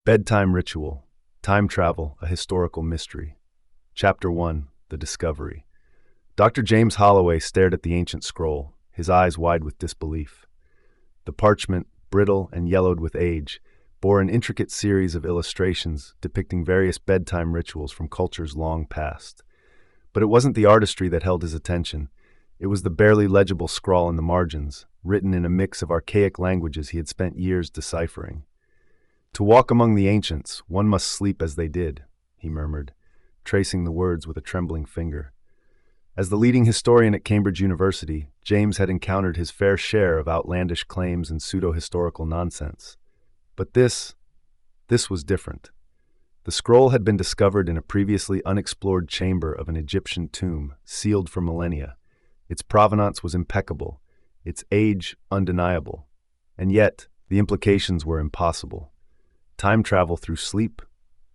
Bedtime Ritual, Time Travel, a Historical Mystery. Chapter 1, The Discovery. Dr. James Holloway stared at the ancient scroll, his eyes wide with disbelief. The parchment, brittle and yellowed with age, bore an intricate series of illustrations depicting various bedtime rituals from cultures long past. But it wasn't the artistry that held his attention. It was the barely legible scrawl in the margins, written in a mix of archaic languages he had spent years deciphering. "To walk among the ancients, one must sleep as they did," he murmured, tracing the words with a trembling finger. As the leading historian at Cambridge University, James had encountered his fair share of outlandish claims and pseudo-historical nonsense. But this was different. The scroll had been discovered in a previously unexplored chamber of an Egyptian tomb, sealed for millennia. Its provenance was impeccable, its age undeniable, and yet the implications were impossible. Time travel through sleep?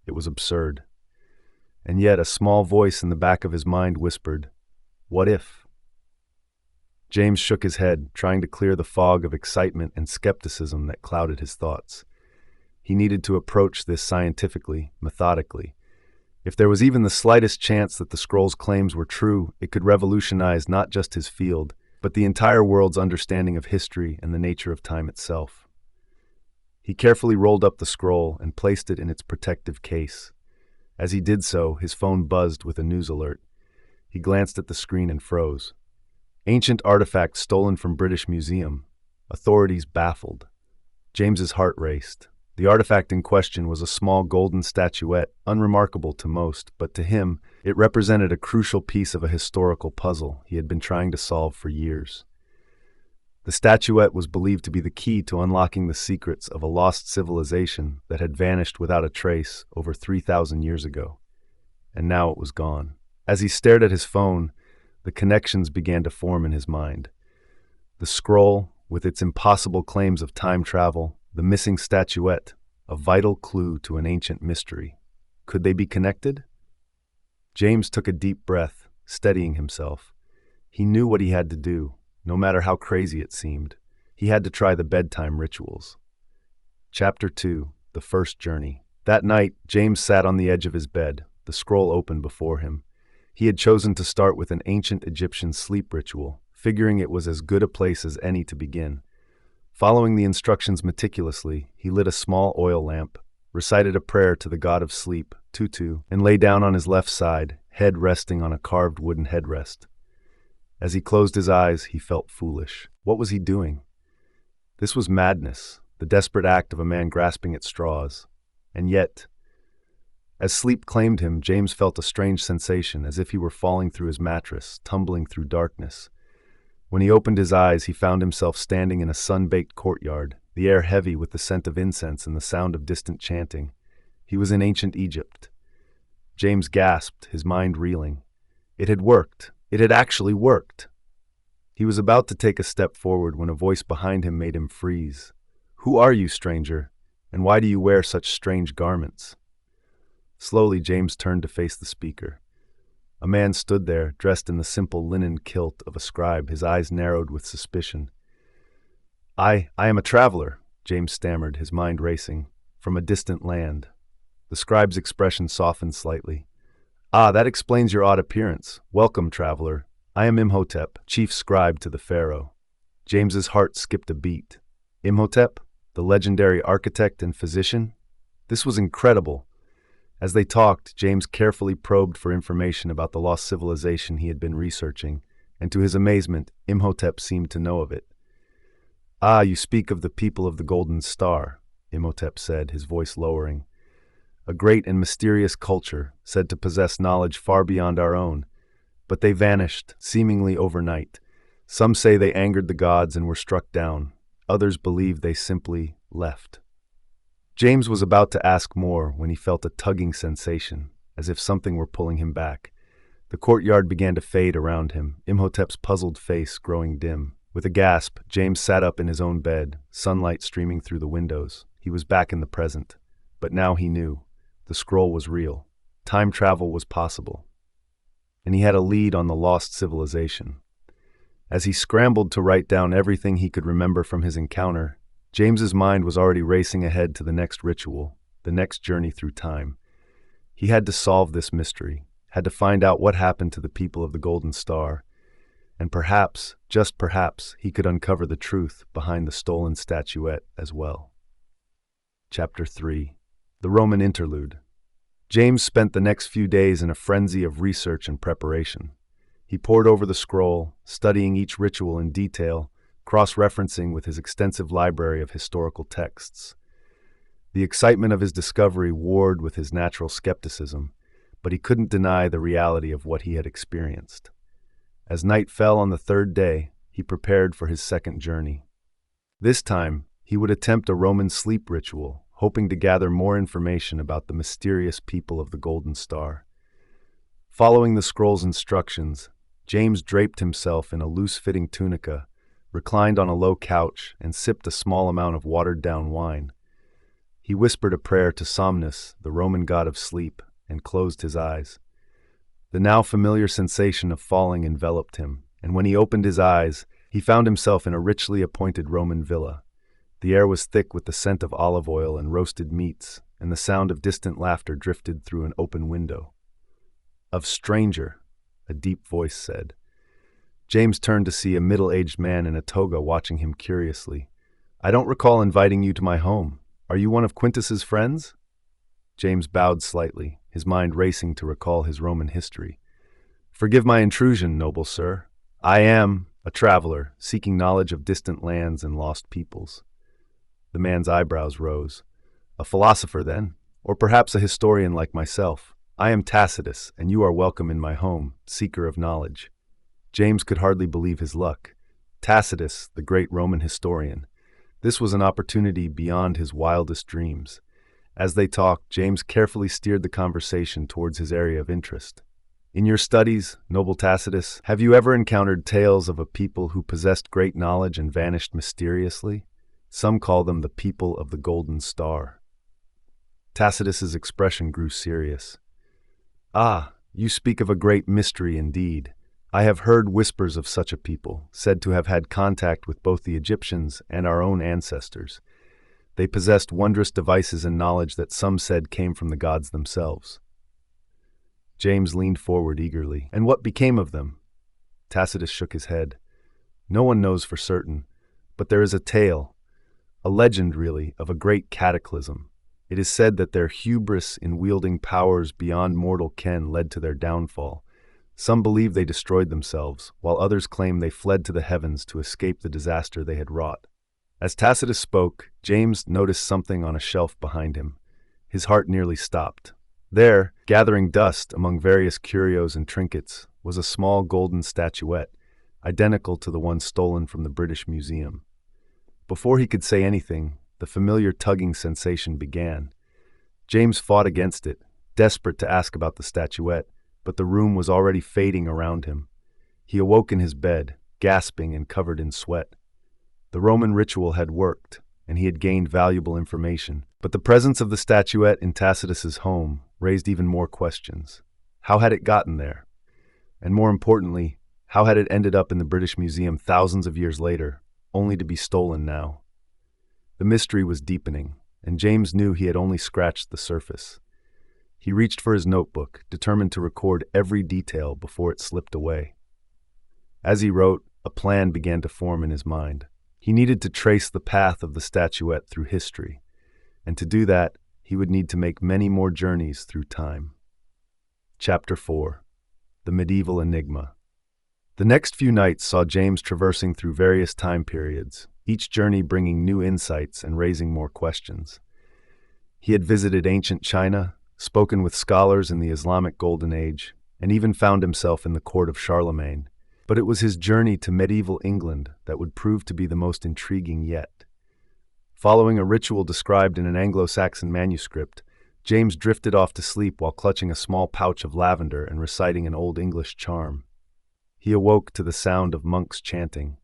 It was absurd. And yet a small voice in the back of his mind whispered, "What if?" James shook his head, trying to clear the fog of excitement and skepticism that clouded his thoughts. He needed to approach this scientifically, methodically. If there was even the slightest chance that the scroll's claims were true, it could revolutionize not just his field, but the entire world's understanding of history and the nature of time itself. He carefully rolled up the scroll and placed it in its protective case. As he did so, his phone buzzed with a news alert. He glanced at the screen and froze. Ancient artifact stolen from British Museum. Authorities baffled. James's heart raced. The artifact in question was a small golden statuette, unremarkable to most, but to him, it represented a crucial piece of a historical puzzle he had been trying to solve for years. The statuette was believed to be the key to unlocking the secrets of a lost civilization that had vanished without a trace over 3,000 years ago. And now it was gone. As he stared at his phone, the connections began to form in his mind. The scroll, with its impossible claims of time travel, the missing statuette, a vital clue to an ancient mystery. Could they be connected? James took a deep breath, steadying himself. He knew what he had to do. No matter how crazy it seemed, he had to try the bedtime rituals. Chapter 2, The First Journey. That night, James sat on the edge of his bed, the scroll open before him. He had chosen to start with an ancient Egyptian sleep ritual, figuring it was as good a place as any to begin. Following the instructions meticulously, he lit a small oil lamp, recited a prayer to the god of sleep, Tutu, and lay down on his left side, head resting on a carved wooden headrest. As he closed his eyes, he felt foolish. What was he doing? This was madness, the desperate act of a man grasping at straws. And yet, as sleep claimed him, James felt a strange sensation, as if he were falling through his mattress, tumbling through darkness. When he opened his eyes, he found himself standing in a sun-baked courtyard, the air heavy with the scent of incense and the sound of distant chanting. He was in ancient Egypt. James gasped, his mind reeling. It had worked. It had actually worked. He was about to take a step forward when a voice behind him made him freeze. "Who are you, stranger? And why do you wear such strange garments?" Slowly, James turned to face the speaker. A man stood there, dressed in the simple linen kilt of a scribe, his eyes narrowed with suspicion. I am a traveler," James stammered, his mind racing, "from a distant land." The scribe's expression softened slightly. "Ah, that explains your odd appearance. Welcome, traveler. I am Imhotep, chief scribe to the pharaoh." James's heart skipped a beat. Imhotep, the legendary architect and physician? This was incredible. As they talked, James carefully probed for information about the lost civilization he had been researching, and to his amazement, Imhotep seemed to know of it. "Ah, you speak of the people of the Golden Star," Imhotep said, his voice lowering. "A great and mysterious culture, said to possess knowledge far beyond our own. But they vanished, seemingly overnight. Some say they angered the gods and were struck down. Others believe they simply left." James was about to ask more when he felt a tugging sensation, as if something were pulling him back. The courtyard began to fade around him, Imhotep's puzzled face growing dim. With a gasp, James sat up in his own bed, sunlight streaming through the windows. He was back in the present. But now he knew. The scroll was real. Time travel was possible. And he had a lead on the lost civilization. As he scrambled to write down everything he could remember from his encounter, James's mind was already racing ahead to the next ritual, the next journey through time. He had to solve this mystery, had to find out what happened to the people of the Golden Star, and perhaps, just perhaps, he could uncover the truth behind the stolen statuette as well. Chapter 3. The Roman Interlude. James spent the next few days in a frenzy of research and preparation. He pored over the scroll, studying each ritual in detail, cross-referencing with his extensive library of historical texts. The excitement of his discovery warred with his natural skepticism, but he couldn't deny the reality of what he had experienced. As night fell on the third day, he prepared for his second journey. This time, he would attempt a Roman sleep ritual, hoping to gather more information about the mysterious people of the Golden Star. Following the scroll's instructions, James draped himself in a loose-fitting tunica, reclined on a low couch, and sipped a small amount of watered-down wine. He whispered a prayer to Somnus, the Roman god of sleep, and closed his eyes. The now familiar sensation of falling enveloped him, and when he opened his eyes, he found himself in a richly appointed Roman villa. The air was thick with the scent of olive oil and roasted meats, and the sound of distant laughter drifted through an open window. "Of stranger," a deep voice said. James turned to see a middle-aged man in a toga watching him curiously. "I don't recall inviting you to my home. Are you one of Quintus's friends?" James bowed slightly, his mind racing to recall his Roman history. "Forgive my intrusion, noble sir. I am a traveler, seeking knowledge of distant lands and lost peoples." The man's eyebrows rose. "A philosopher, then? Or perhaps a historian like myself? I am Tacitus, and you are welcome in my home, seeker of knowledge." James could hardly believe his luck. Tacitus, the great Roman historian. This was an opportunity beyond his wildest dreams. As they talked, James carefully steered the conversation towards his area of interest. "In your studies, noble Tacitus, have you ever encountered tales of a people who possessed great knowledge and vanished mysteriously? Some call them the people of the Golden Star." Tacitus's expression grew serious. "Ah, you speak of a great mystery indeed. I have heard whispers of such a people, said to have had contact with both the Egyptians and our own ancestors. They possessed wondrous devices and knowledge that some said came from the gods themselves." James leaned forward eagerly. "And what became of them?" Tacitus shook his head. "No one knows for certain, but there is a tale, a legend really, of a great cataclysm. It is said that their hubris in wielding powers beyond mortal ken led to their downfall. Some believe they destroyed themselves, while others claim they fled to the heavens to escape the disaster they had wrought." As Tacitus spoke, James noticed something on a shelf behind him. His heart nearly stopped. There, gathering dust among various curios and trinkets, was a small golden statuette, identical to the one stolen from the British Museum. Before he could say anything, the familiar tugging sensation began. James fought against it, desperate to ask about the statuette, but the room was already fading around him. He awoke in his bed, gasping and covered in sweat. The Roman ritual had worked, and he had gained valuable information, but the presence of the statuette in Tacitus's home raised even more questions. How had it gotten there? And more importantly, how had it ended up in the British Museum thousands of years later, only to be stolen now? The mystery was deepening, and James knew he had only scratched the surface. He reached for his notebook, determined to record every detail before it slipped away. As he wrote, a plan began to form in his mind. He needed to trace the path of the statuette through history, and to do that, he would need to make many more journeys through time. Chapter 4. The Medieval Enigma. The next few nights saw James traversing through various time periods, each journey bringing new insights and raising more questions. He had visited ancient China, spoken with scholars in the Islamic Golden Age, and even found himself in the court of Charlemagne. But it was his journey to medieval England that would prove to be the most intriguing yet. Following a ritual described in an Anglo-Saxon manuscript, James drifted off to sleep while clutching a small pouch of lavender and reciting an Old English charm. He awoke to the sound of monks chanting.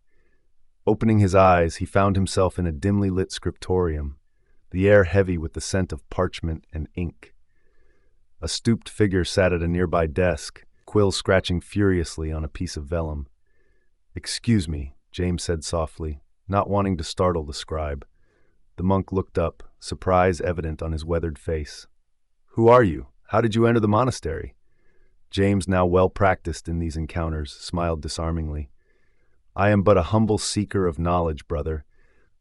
Opening his eyes, he found himself in a dimly lit scriptorium, the air heavy with the scent of parchment and ink. A stooped figure sat at a nearby desk, quill scratching furiously on a piece of vellum. "Excuse me," James said softly, not wanting to startle the scribe. The monk looked up, surprise evident on his weathered face. "Who are you? How did you enter the monastery?" James, now well practiced in these encounters, smiled disarmingly. "I am but a humble seeker of knowledge, brother.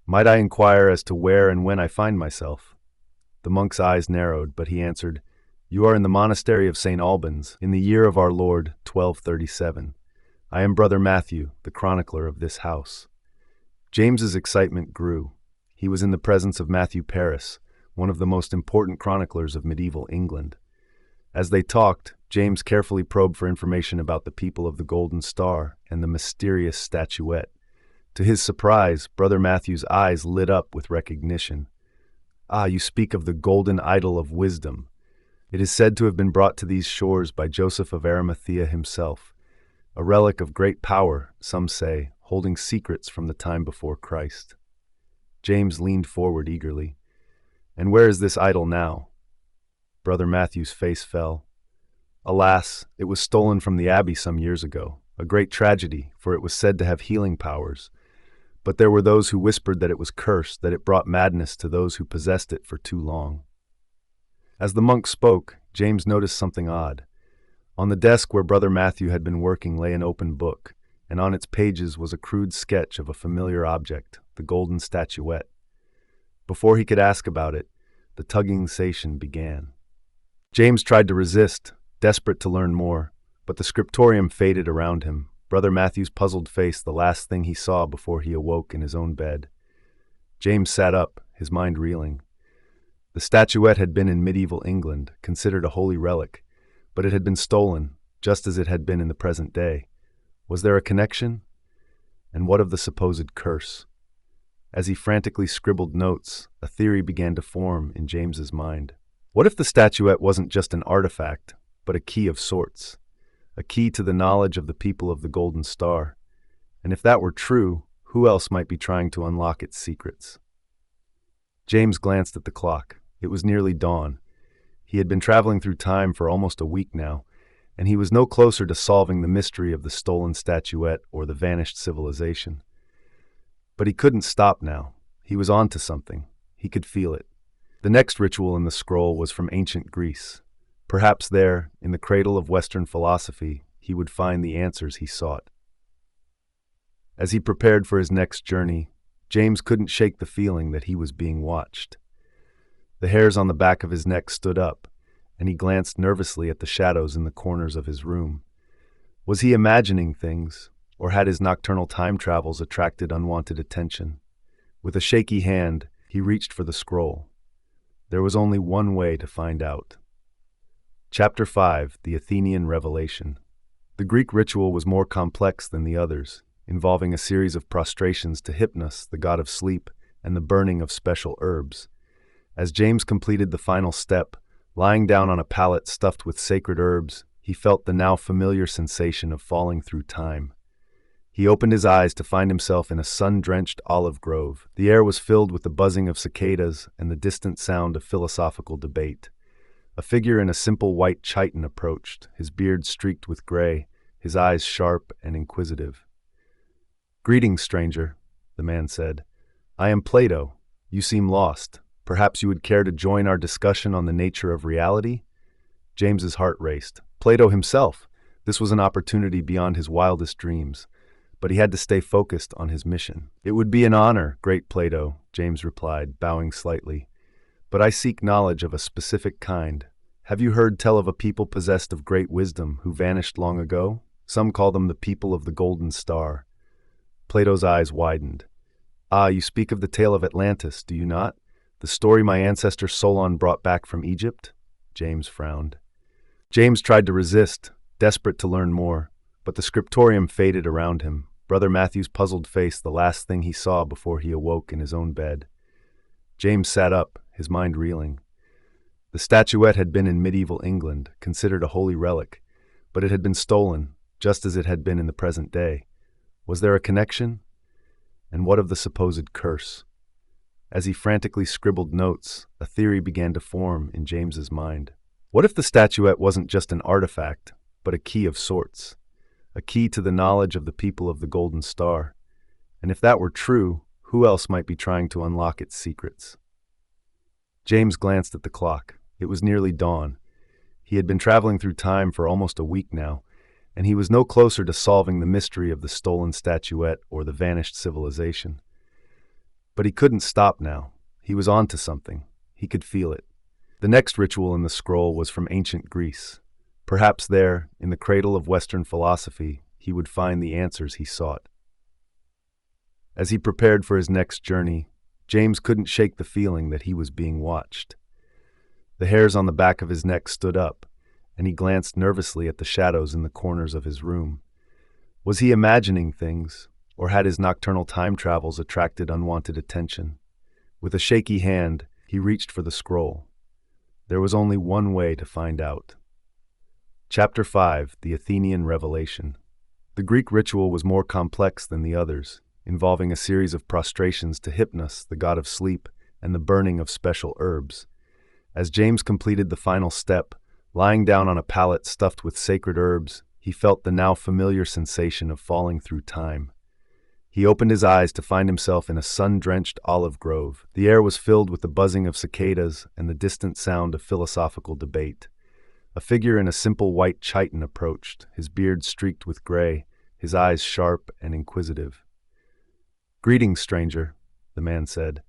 Might I inquire as to where and when I find myself?" The monk's eyes narrowed, but he answered, "You are in the monastery of St. Albans, in the year of our Lord, 1237. I am Brother Matthew, the chronicler of this house." James's excitement grew. He was in the presence of Matthew Paris, one of the most important chroniclers of medieval England. As they talked, James carefully probed for information about the people of the Golden Star and the mysterious statuette. To his surprise, Brother Matthew's eyes lit up with recognition. "Ah, you speak of the golden idol of wisdom. It is said to have been brought to these shores by Joseph of Arimathea himself, a relic of great power, some say, holding secrets from the time before Christ." James leaned forward eagerly. "And where is this idol now?" Brother Matthew's face fell. "Alas, it was stolen from the abbey some years ago, a great tragedy, for it was said to have healing powers. But there were those who whispered that it was cursed, that it brought madness to those who possessed it for too long." As the monk spoke, James noticed something odd. On the desk where Brother Matthew had been working lay an open book, and on its pages was a crude sketch of a familiar object, the golden statuette. Before he could ask about it, the tugging sensation began. James tried to resist, desperate to learn more, but the scriptorium faded around him, Brother Matthew's puzzled face the last thing he saw before he awoke in his own bed. James sat up, his mind reeling. The statuette had been in medieval England, considered a holy relic, but it had been stolen, just as it had been in the present day. Was there a connection? And what of the supposed curse? As he frantically scribbled notes, a theory began to form in James's mind. What if the statuette wasn't just an artifact, but a key of sorts? A key to the knowledge of the people of the Golden Star? And if that were true, who else might be trying to unlock its secrets? James glanced at the clock. It was nearly dawn. He had been traveling through time for almost a week now, and he was no closer to solving the mystery of the stolen statuette or the vanished civilization. But he couldn't stop now. He was on to something. He could feel it. The next ritual in the scroll was from ancient Greece. Perhaps there, in the cradle of Western philosophy, he would find the answers he sought. As he prepared for his next journey, James couldn't shake the feeling that he was being watched. The hairs on the back of his neck stood up, and he glanced nervously at the shadows in the corners of his room. Was he imagining things, or had his nocturnal time travels attracted unwanted attention? With a shaky hand, he reached for the scroll. There was only one way to find out. Chapter 5, The Athenian Revelation. The Greek ritual was more complex than the others, involving a series of prostrations to Hypnos, the god of sleep, and the burning of special herbs. As James completed the final step, lying down on a pallet stuffed with sacred herbs, he felt the now familiar sensation of falling through time. He opened his eyes to find himself in a sun-drenched olive grove. The air was filled with the buzzing of cicadas and the distant sound of philosophical debate. A figure in a simple white chiton approached, his beard streaked with gray, his eyes sharp and inquisitive. "Greetings, stranger," the man said. "I am Plato. You seem lost. Perhaps you would care to join our discussion on the nature of reality?" James's heart raced. Plato himself! This was an opportunity beyond his wildest dreams, but he had to stay focused on his mission. "It would be an honor, great Plato," James replied, bowing slightly. "But I seek knowledge of a specific kind. Have you heard tell of a people possessed of great wisdom who vanished long ago? Some call them the people of the Golden Star." Plato's eyes widened. "Ah, you speak of the tale of Atlantis, do you not? The story my ancestor Solon brought back from Egypt?" James frowned. James tried to resist, desperate to learn more, but the scriptorium faded around him, Brother Matthew's puzzled face the last thing he saw before he awoke in his own bed. James sat up, his mind reeling. The statuette had been in medieval England, considered a holy relic, but it had been stolen, just as it had been in the present day. Was there a connection? And what of the supposed curse? As he frantically scribbled notes, a theory began to form in James's mind. What if the statuette wasn't just an artifact, but a key of sorts? A key to the knowledge of the people of the Golden Star? And if that were true, Who else might be trying to unlock its secrets? James glanced at the clock. It was nearly dawn. He had been traveling through time for almost a week now, and he was no closer to solving the mystery of the stolen statuette or the vanished civilization. But he couldn't stop now. He was on to something. He could feel it. The next ritual in the scroll was from ancient Greece. Perhaps there, in the cradle of Western philosophy, he would find the answers he sought. As he prepared for his next journey, James couldn't shake the feeling that he was being watched. The hairs on the back of his neck stood up, and he glanced nervously at the shadows in the corners of his room. Was he imagining things, or had his nocturnal time travels attracted unwanted attention? With a shaky hand, he reached for the scroll. There was only one way to find out. Chapter 5: The Athenian Revelation. The Greek ritual was more complex than the others, involving a series of prostrations to Hypnos, the god of sleep, and the burning of special herbs. As James completed the final step, lying down on a pallet stuffed with sacred herbs, he felt the now familiar sensation of falling through time. He opened his eyes to find himself in a sun-drenched olive grove. The air was filled with the buzzing of cicadas and the distant sound of philosophical debate. A figure in a simple white chiton approached, his beard streaked with gray, his eyes sharp and inquisitive. "Greetings, stranger," the man said.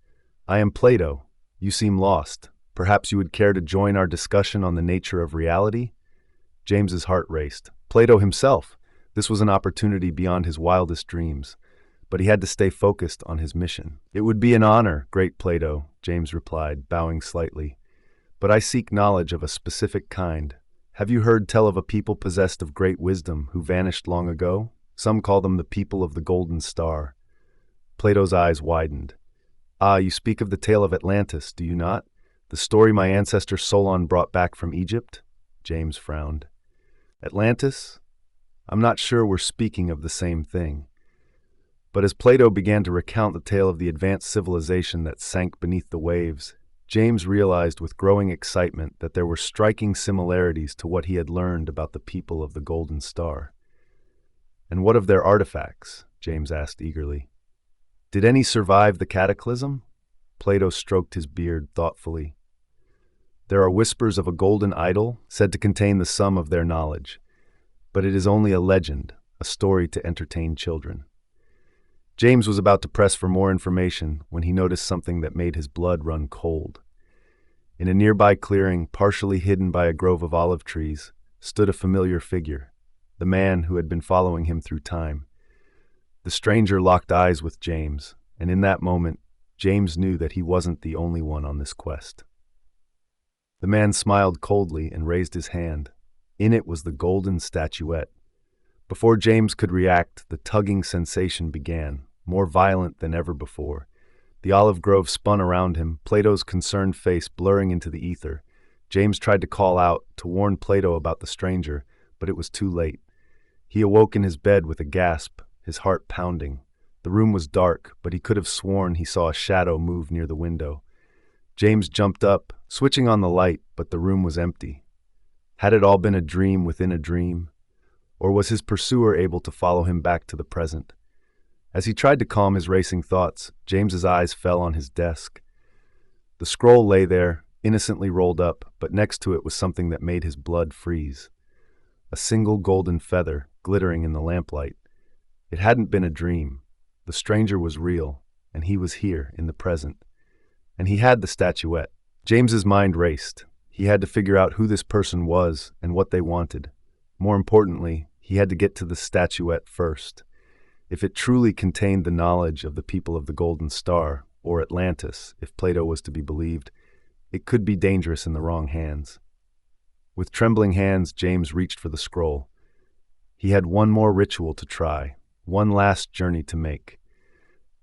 "I am Plato. You seem lost. Perhaps you would care to join our discussion on the nature of reality?" James's heart raced. Plato himself! This was an opportunity beyond his wildest dreams, but he had to stay focused on his mission. "It would be an honor, great Plato," James replied, bowing slightly. "But I seek knowledge of a specific kind. Have you heard tell of a people possessed of great wisdom who vanished long ago? Some call them the people of the Golden Star." Plato's eyes widened. "Ah, you speak of the tale of Atlantis, do you not? The story my ancestor Solon brought back from Egypt?" James frowned. "Atlantis? I'm not sure we're speaking of the same thing." But as Plato began to recount the tale of the advanced civilization that sank beneath the waves, James realized with growing excitement that there were striking similarities to what he had learned about the people of the Golden Star. "And what of their artifacts?" James asked eagerly. "Did any survive the cataclysm?" Plato stroked his beard thoughtfully. "There are whispers of a golden idol said to contain the sum of their knowledge, but it is only a legend, a story to entertain children." James was about to press for more information when he noticed something that made his blood run cold. In a nearby clearing, partially hidden by a grove of olive trees, stood a familiar figure, the man who had been following him through time. The stranger locked eyes with James, and in that moment, James knew that he wasn't the only one on this quest. The man smiled coldly and raised his hand. In it was the golden statuette. Before James could react, the tugging sensation began, more violent than ever before. The olive grove spun around him, Plato's concerned face blurring into the ether. James tried to call out, to warn Plato about the stranger, but it was too late. He awoke in his bed with a gasp, his heart pounding. The room was dark, but he could have sworn he saw a shadow move near the window. James jumped up, switching on the light, but the room was empty. Had it all been a dream within a dream? Or was his pursuer able to follow him back to the present? As he tried to calm his racing thoughts, James's eyes fell on his desk. The scroll lay there, innocently rolled up, but next to it was something that made his blood freeze. A single golden feather, glittering in the lamplight. It hadn't been a dream. The stranger was real, and he was here, in the present. And he had the statuette. James's mind raced. He had to figure out who this person was and what they wanted. More importantly, he had to get to the statuette first. If it truly contained the knowledge of the people of the Golden Star, or Atlantis, if Plato was to be believed, it could be dangerous in the wrong hands. With trembling hands, James reached for the scroll. He had one more ritual to try, one last journey to make.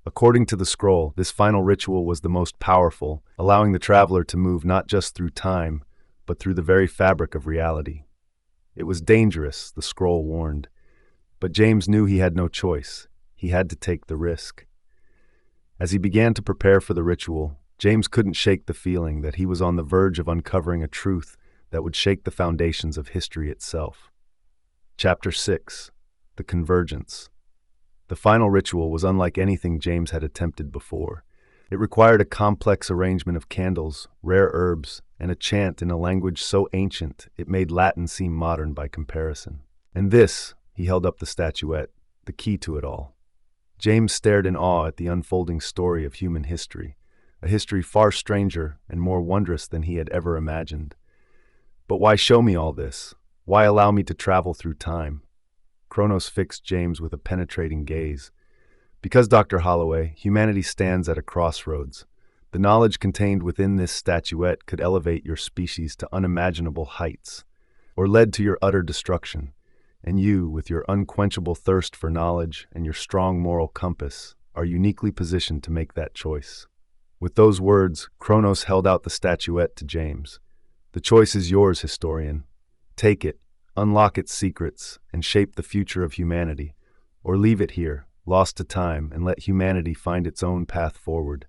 According to the scroll, this final ritual was the most powerful, allowing the traveler to move not just through time, but through the very fabric of reality. It was dangerous, the scroll warned, but James knew he had no choice. He had to take the risk. As he began to prepare for the ritual, James couldn't shake the feeling that he was on the verge of uncovering a truth that would shake the foundations of history itself. Chapter 6: The Convergence. The final ritual was unlike anything James had attempted before. It required a complex arrangement of candles, rare herbs, and a chant in a language so ancient it made Latin seem modern by comparison. And this, he held up the statuette, the key to it all. James stared in awe at the unfolding story of human history, a history far stranger and more wondrous than he had ever imagined. But why show me all this? Why allow me to travel through time? Chronos fixed James with a penetrating gaze. Because, Dr. Holloway, humanity stands at a crossroads. The knowledge contained within this statuette could elevate your species to unimaginable heights, or lead to your utter destruction. And you, with your unquenchable thirst for knowledge and your strong moral compass, are uniquely positioned to make that choice. With those words, Chronos held out the statuette to James. The choice is yours, historian. Take it, unlock its secrets, and shape the future of humanity. Or leave it here, lost to time, and let humanity find its own path forward.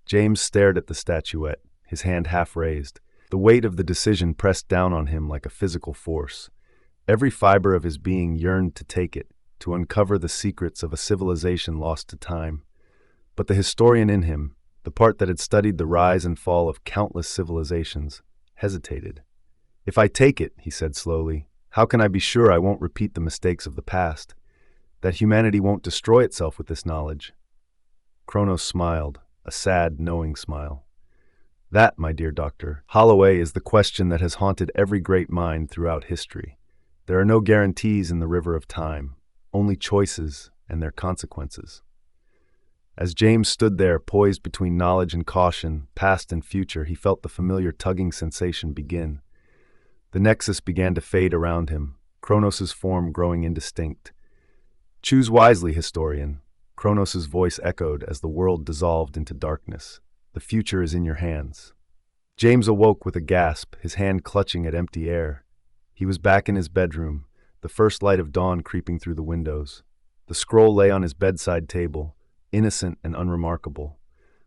James stared at the statuette, his hand half raised. The weight of the decision pressed down on him like a physical force. Every fiber of his being yearned to take it, to uncover the secrets of a civilization lost to time. But the historian in him, the part that had studied the rise and fall of countless civilizations, hesitated. If I take it, he said slowly, how can I be sure I won't repeat the mistakes of the past? That humanity won't destroy itself with this knowledge? Chronos smiled, a sad, knowing smile. That, my dear Dr. Holloway, is the question that has haunted every great mind throughout history. There are no guarantees in the river of time, only choices and their consequences. As James stood there, poised between knowledge and caution, past and future, he felt the familiar tugging sensation begin. The nexus began to fade around him, Chronos' form growing indistinct. Choose wisely, historian, Chronos' voice echoed as the world dissolved into darkness. The future is in your hands. James awoke with a gasp, his hand clutching at empty air. He was back in his bedroom, the first light of dawn creeping through the windows. The scroll lay on his bedside table, innocent and unremarkable.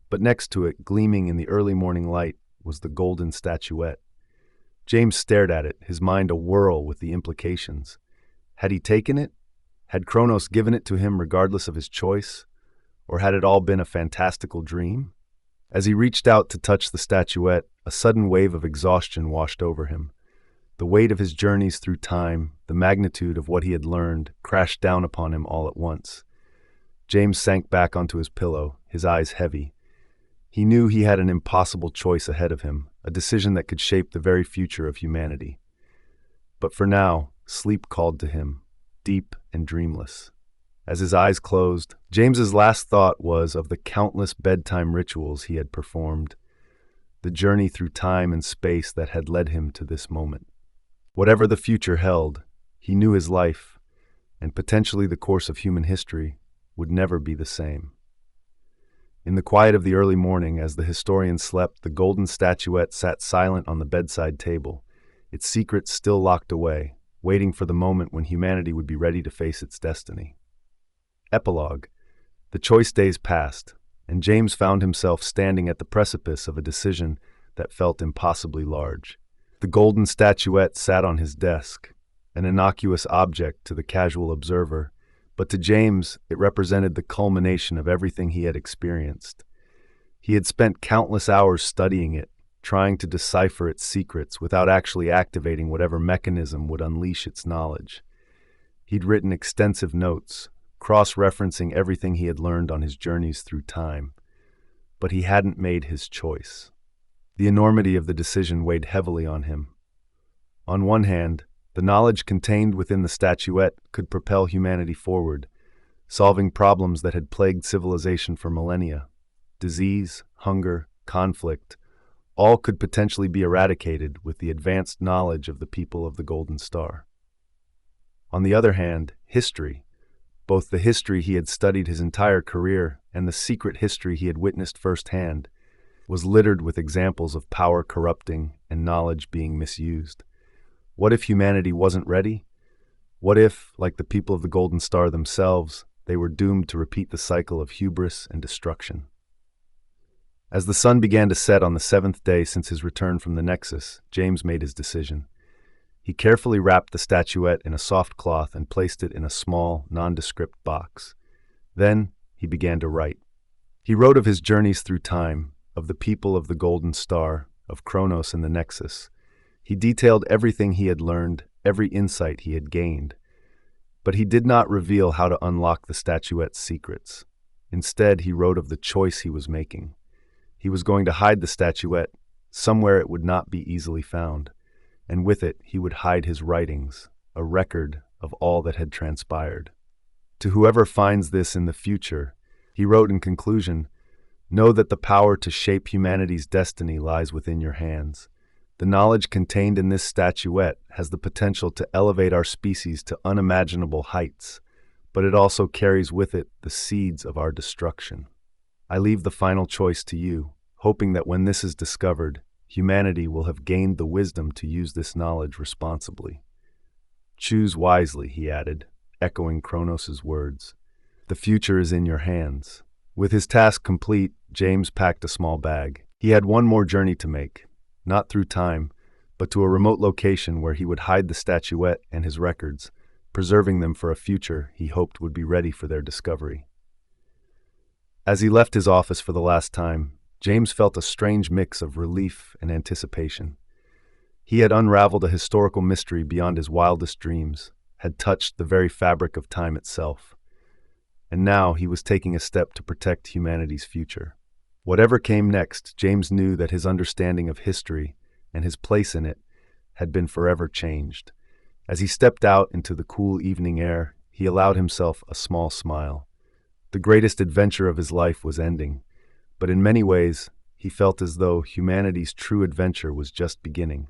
But next to it, gleaming in the early morning light, was the golden statuette. James stared at it, his mind awhirl with the implications. Had he taken it? Had Chronos given it to him regardless of his choice? Or had it all been a fantastical dream? As he reached out to touch the statuette, a sudden wave of exhaustion washed over him. The weight of his journeys through time, the magnitude of what he had learned, crashed down upon him all at once. James sank back onto his pillow, his eyes heavy. He knew he had an impossible choice ahead of him, a decision that could shape the very future of humanity. But for now, sleep called to him, deep and dreamless. As his eyes closed, James's last thought was of the countless bedtime rituals he had performed, the journey through time and space that had led him to this moment. Whatever the future held, he knew his life, and potentially the course of human history, would never be the same. In the quiet of the early morning, as the historian slept, the golden statuette sat silent on the bedside table, its secrets still locked away, waiting for the moment when humanity would be ready to face its destiny. Epilogue. The choice days passed, and James found himself standing at the precipice of a decision that felt impossibly large. The golden statuette sat on his desk, an innocuous object to the casual observer, but to James it represented the culmination of everything he had experienced. He had spent countless hours studying it, trying to decipher its secrets without actually activating whatever mechanism would unleash its knowledge. He'd written extensive notes, cross-referencing everything he had learned on his journeys through time. But he hadn't made his choice. The enormity of the decision weighed heavily on him. On one hand, the knowledge contained within the statuette could propel humanity forward, solving problems that had plagued civilization for millennia. Disease, hunger, conflict, all could potentially be eradicated with the advanced knowledge of the people of the Golden Star. On the other hand, history, both the history he had studied his entire career and the secret history he had witnessed firsthand, was littered with examples of power corrupting and knowledge being misused. What if humanity wasn't ready? What if, like the people of the Golden Star themselves, they were doomed to repeat the cycle of hubris and destruction? As the sun began to set on the 7th day since his return from the Nexus, James made his decision. He carefully wrapped the statuette in a soft cloth and placed it in a small, nondescript box. Then he began to write. He wrote of his journeys through time, of the people of the Golden Star, of Chronos and the Nexus. He detailed everything he had learned, every insight he had gained. But he did not reveal how to unlock the statuette's secrets. Instead, he wrote of the choice he was making. He was going to hide the statuette, somewhere it would not be easily found, and with it he would hide his writings, a record of all that had transpired. To whoever finds this in the future, he wrote in conclusion, "Know that the power to shape humanity's destiny lies within your hands. The knowledge contained in this statuette has the potential to elevate our species to unimaginable heights, but it also carries with it the seeds of our destruction. I leave the final choice to you, hoping that when this is discovered, humanity will have gained the wisdom to use this knowledge responsibly. Choose wisely," he added, echoing Chronos's words. "The future is in your hands." With his task complete, James packed a small bag. He had one more journey to make, not through time, but to a remote location where he would hide the statuette and his records, preserving them for a future he hoped would be ready for their discovery. As he left his office for the last time, James felt a strange mix of relief and anticipation. He had unraveled a historical mystery beyond his wildest dreams, had touched the very fabric of time itself. And now he was taking a step to protect humanity's future. Whatever came next, James knew that his understanding of history and his place in it had been forever changed. As he stepped out into the cool evening air, he allowed himself a small smile. The greatest adventure of his life was ending, but in many ways, he felt as though humanity's true adventure was just beginning.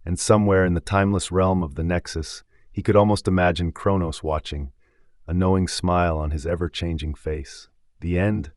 And somewhere in the timeless realm of the Nexus, he could almost imagine Chronos watching, a knowing smile on his ever-changing face. The end?